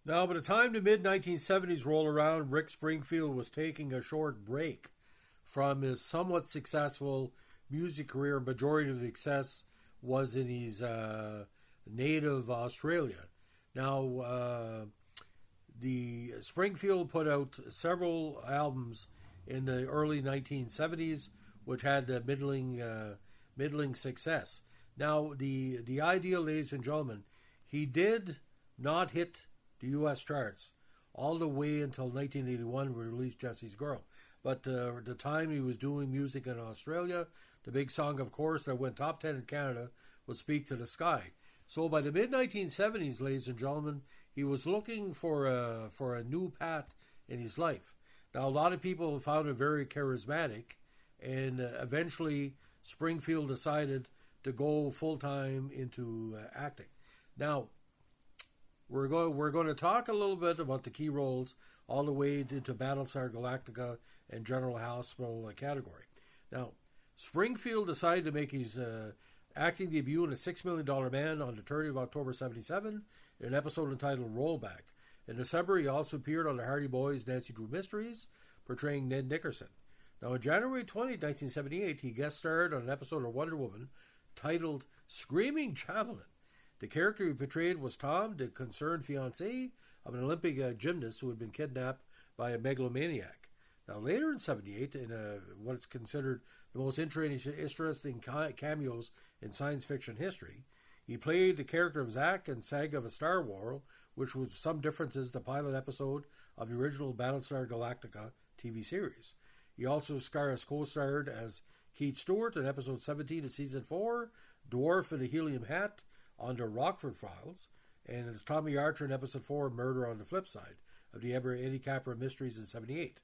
Now, by the time the mid 1970s rolled around, Rick Springfield was taking a short break from his somewhat successful music career. Majority of the success was in his native Australia. Now, the Springfield put out several albums in the early 1970s, which had middling success. Now, the ideal, ladies and gentlemen, he did not hit the U.S. charts all the way until 1981, when he released Jesse's Girl. But the time he was doing music in Australia, the big song, of course, that went top 10 in Canada was Speak to the Sky. So by the mid 1970s, ladies and gentlemen, he was looking for a new path in his life. Now, a lot of people found him very charismatic, and eventually Springfield decided to go full time into acting. Now, we're going to talk a little bit about the key roles all the way into Battlestar Galactica and General Hospital category. Now, Springfield decided to make his acting debut in A $6 Million Man on the 30th of October 1977 in an episode entitled Rollback. In December, he also appeared on the Hardy Boys' Nancy Drew Mysteries, portraying Ned Nickerson. Now, on January 20, 1978, he guest starred on an episode of Wonder Woman titled Screaming Javelin. The character he portrayed was Tom, the concerned fiancé of an Olympic gymnast who had been kidnapped by a megalomaniac. Now, later in 78, in what is considered the most interesting cameos in science fiction history, he played the character of Zack in Saga of a Star Wars, which was some differences the pilot episode of the original Battlestar Galactica TV series. He also co-starred as Keith Stewart in episode 17 of season 4, Dwarf in a Helium Hat, on the Rockford Files, and as Tommy Archer in episode 4, Murder on the Flip Side, of the Eddie Capra Mysteries in 78.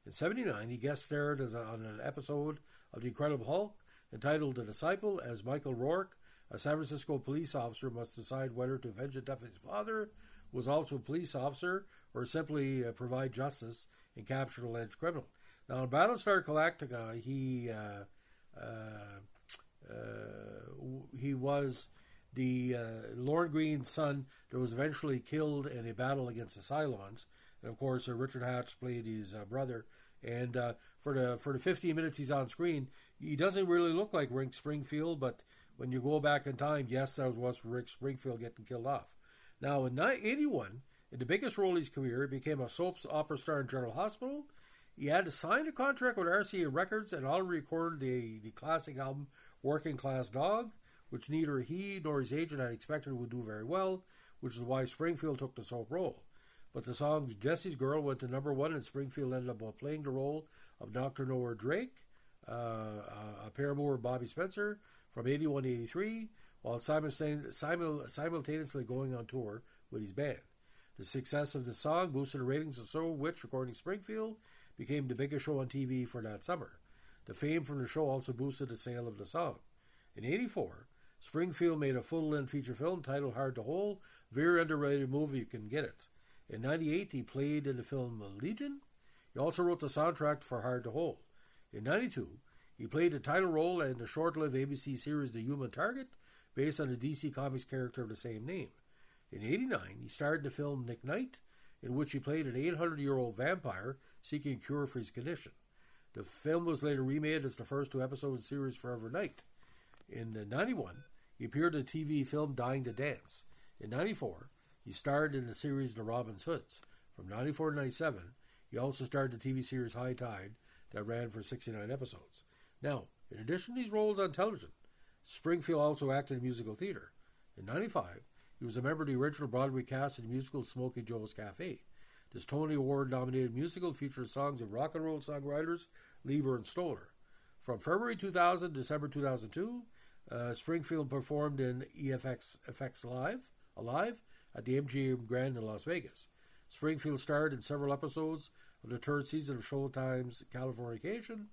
In 79, he guest starred on an episode of The Incredible Hulk entitled The Disciple as Michael Rourke, a San Francisco police officer must decide whether to avenge the death of his father, who was also a police officer, or simply provide justice and capture an alleged criminal. Now, in Battlestar Galactica, he was the Lorne Greene's son that was eventually killed in a battle against the Cylons. And of course, Richard Hatch played his brother. And for the 15 minutes he's on screen, he doesn't really look like Rick Springfield, but when you go back in time, yes, that was Rick Springfield getting killed off. Now, in 1981, in the biggest role of his career, he became a soap opera star in General Hospital. He had to sign a contract with RCA Records and already recorded the classic album Working Class Dog, which neither he nor his agent had expected would do very well, which is why Springfield took the soap role. But the song Jesse's Girl went to number one, and Springfield ended up playing the role of Dr. Noah Drake, a paramour of Bobby Spencer, from 81 to 83, while simultaneously going on tour with his band. The success of the song boosted the ratings of so which, according to Springfield, became the biggest show on TV for that summer. The fame from the show also boosted the sale of the song. In 84, Springfield made a full-length feature film titled Hard to Hold, very underrated movie, you can get it. In 98, he played in the film Legion. He also wrote the soundtrack for Hard to Hold. In 92, he played the title role in the short-lived ABC series The Human Target, based on the DC Comics character of the same name. In 89, he starred in the film Nick Knight, in which he played an 800-year-old vampire seeking a cure for his condition. The film was later remade as the first two episodes of the series Forever Night. In 91, he appeared in the TV film Dying to Dance. In 94, he starred in the series The Robin Hoods. From 94 to 97, he also starred in the TV series High Tide that ran for 69 episodes. Now, in addition to these roles on television, Springfield also acted in musical theater. In 95, he was a member of the original Broadway cast in the musical Smokey Joe's Cafe. This Tony Award-nominated musical featured songs of rock and roll songwriters Lieber and Stoller. From February 2000 to December 2002, Springfield performed in EFX Alive at the MGM Grand in Las Vegas. Springfield starred in several episodes of the third season of Showtime's Californication.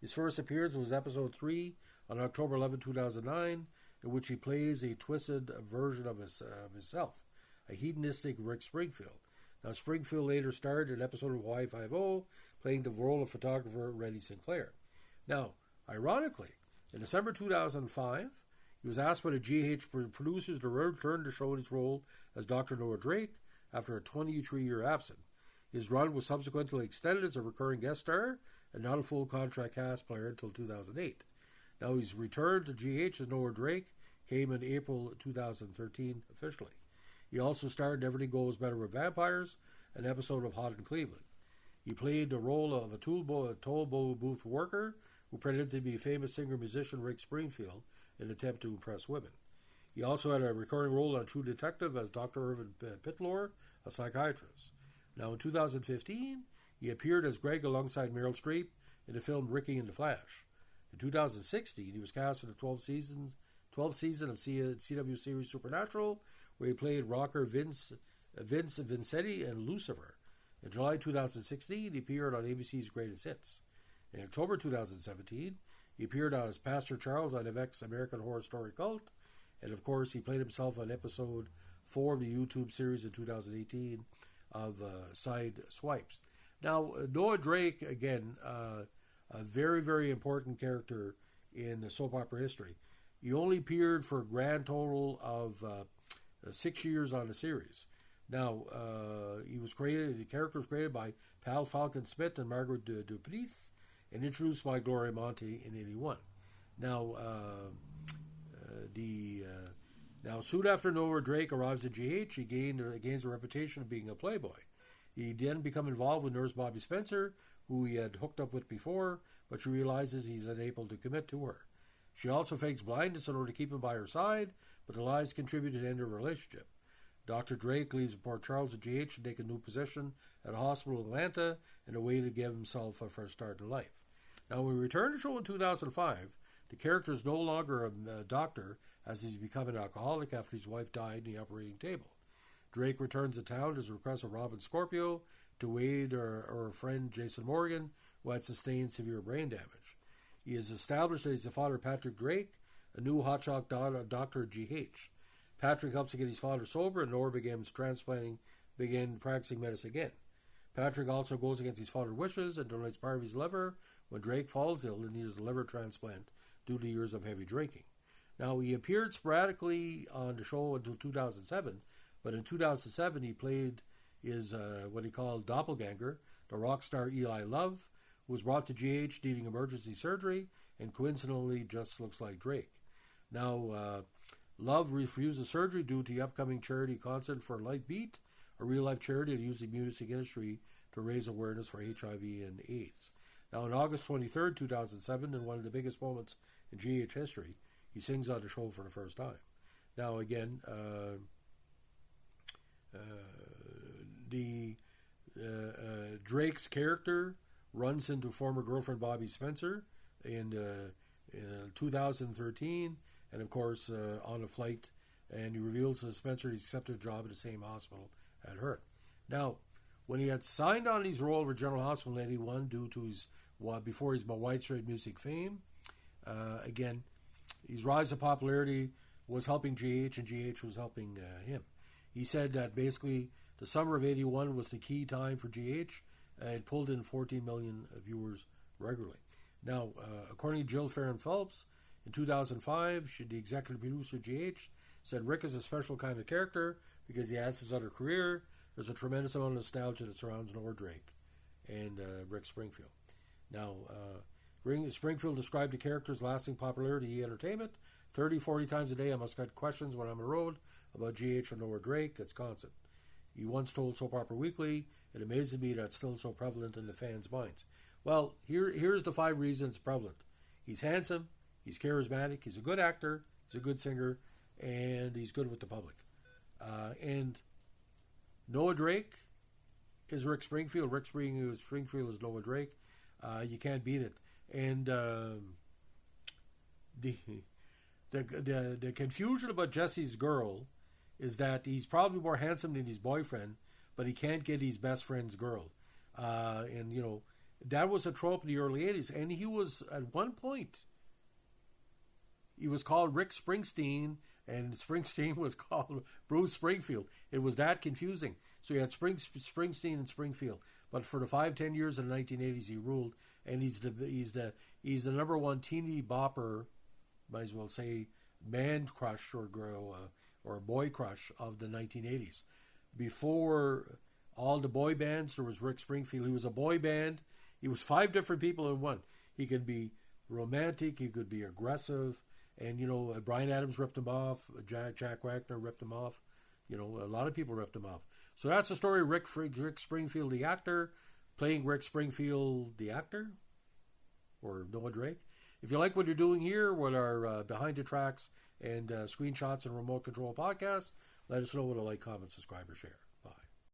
His first appearance was episode 3 on October 11, 2009, in which he plays a twisted version of himself, a hedonistic Rick Springfield. Now, Springfield later starred in an episode of Y50, playing the role of photographer Reddy Sinclair. Now, ironically, in December 2005, he was asked by the GH producers to return to show his role as Dr. Noah Drake after a 23-year absence. His run was subsequently extended as a recurring guest star and not a full contract cast player until 2008. Now he's returned to GH as Noah Drake, came in April 2013 officially. He also starred in Everything Goes Better with Vampires, an episode of Hot in Cleveland. He played the role of a toll booth worker who pretended to be famous singer-musician Rick Springfield in an attempt to impress women. He also had a recurring role on True Detective as Dr. Irvin Pitlor, a psychiatrist. Now in 2015, he appeared as Greg alongside Meryl Streep in the film Ricky and the Flash. In 2016, he was cast in the 12th season of CW series Supernatural, where he played rocker Vince Vincetti and Lucifer. In July 2016, he appeared on ABC's Greatest Hits. In October 2017, he appeared as Pastor Charles on FX American Horror Story Cult, and of course, he played himself on episode 4 of the YouTube series in 2018 of Side Swipes. Now, Noah Drake, again, a very, very important character in the soap opera history. He only appeared for a grand total of 6 years on the series. Now, the character was created by Pal Falcon Smith and Margaret Duplass, and introduced by Gloria Monty in 1981. Now, soon after Noah Drake arrives at GH, he gains a reputation of being a playboy. He then becomes involved with nurse Bobby Spencer, who he had hooked up with before, but she realizes he's unable to commit to her. She also fakes blindness in order to keep him by her side, but the lies contribute to the end of the relationship. Dr. Drake leaves Port Charles at GH to take a new position at a hospital in Atlanta in a way to give himself a fresh start in life. Now, when we return to the show in 2005, the character is no longer a doctor, as he's become an alcoholic after his wife died in the operating table. Drake returns to town at the request of Robin Scorpio to aid her friend Jason Morgan, who had sustained severe brain damage. He is established that he's the father of Patrick Drake, a new hotshot doctor at GH. Patrick helps to get his father sober, and Nora began practicing medicine again. Patrick also goes against his father's wishes and donates part of his liver when Drake falls ill and needs a liver transplant due to years of heavy drinking. Now, he appeared sporadically on the show until 2007, but in 2007 he played his what he called doppelganger, the rock star Eli Love, who was brought to GH needing emergency surgery and coincidentally just looks like Drake. Now, Love refuses surgery due to the upcoming charity concert for Light Beat, a real-life charity that uses the music industry to raise awareness for HIV and AIDS. Now, on August 23rd, 2007, in one of the biggest moments in GH history, he sings on the show for the first time. Now, again, Drake's character runs into former girlfriend Bobby Spencer in 2013, and of course on a flight, and he reveals to Spencer he's accepted a job at the same hospital at her. Now, when he had signed on his role with General Hospital in 1981 due to his before his widespread music fame, again, his rise to popularity was helping GH, and GH was helping him. He said that basically the summer of 1981 was the key time for GH. It pulled in 14 million viewers regularly. Now, according to Jill Farron Phelps, in 2005, the executive producer of GH said Rick is a special kind of character because he has his other career. There's a tremendous amount of nostalgia that surrounds Noah Drake and Rick Springfield. Now, Springfield described the character's lasting popularity in entertainment. 30, 40 times a day I must get questions when I'm on the road about GH or Noah Drake. It's constant. He once told Soap Opera Weekly, "It amazes me that it's still so prevalent in the fans' minds." Well, here's the 5 reasons it's prevalent. He's handsome, he's charismatic, he's a good actor, he's a good singer, and he's good with the public. And Noah Drake is Rick Springfield. Rick Springfield is Noah Drake. You can't beat it. And the confusion about Jesse's girl is that he's probably more handsome than his boyfriend, but he can't get his best friend's girl. And, you know, that was a trope in the early 80s. And he was, at one point, he was called Rick Springsteen, and Springsteen was called Bruce Springfield. It was that confusing. So you had Springsteen and Springfield. But for the 5-10 years in the 1980s, he ruled, and he's the number one teeny bopper, might as well say, man crush or girl or boy crush of the 1980s. before all the boy bands, there was Rick Springfield. He was a boy band. He was 5 different people in one. He could be romantic, he could be aggressive, and Bryan Adams ripped him off, Jack Wagner ripped him off, a lot of people ripped him off. So that's the story of Rick Springfield, the actor, playing Rick Springfield, the actor, or Noah Drake. If you like what you're doing here with our behind the tracks and screenshots and remote control podcasts, let us know with a like, comment, subscribe, or share.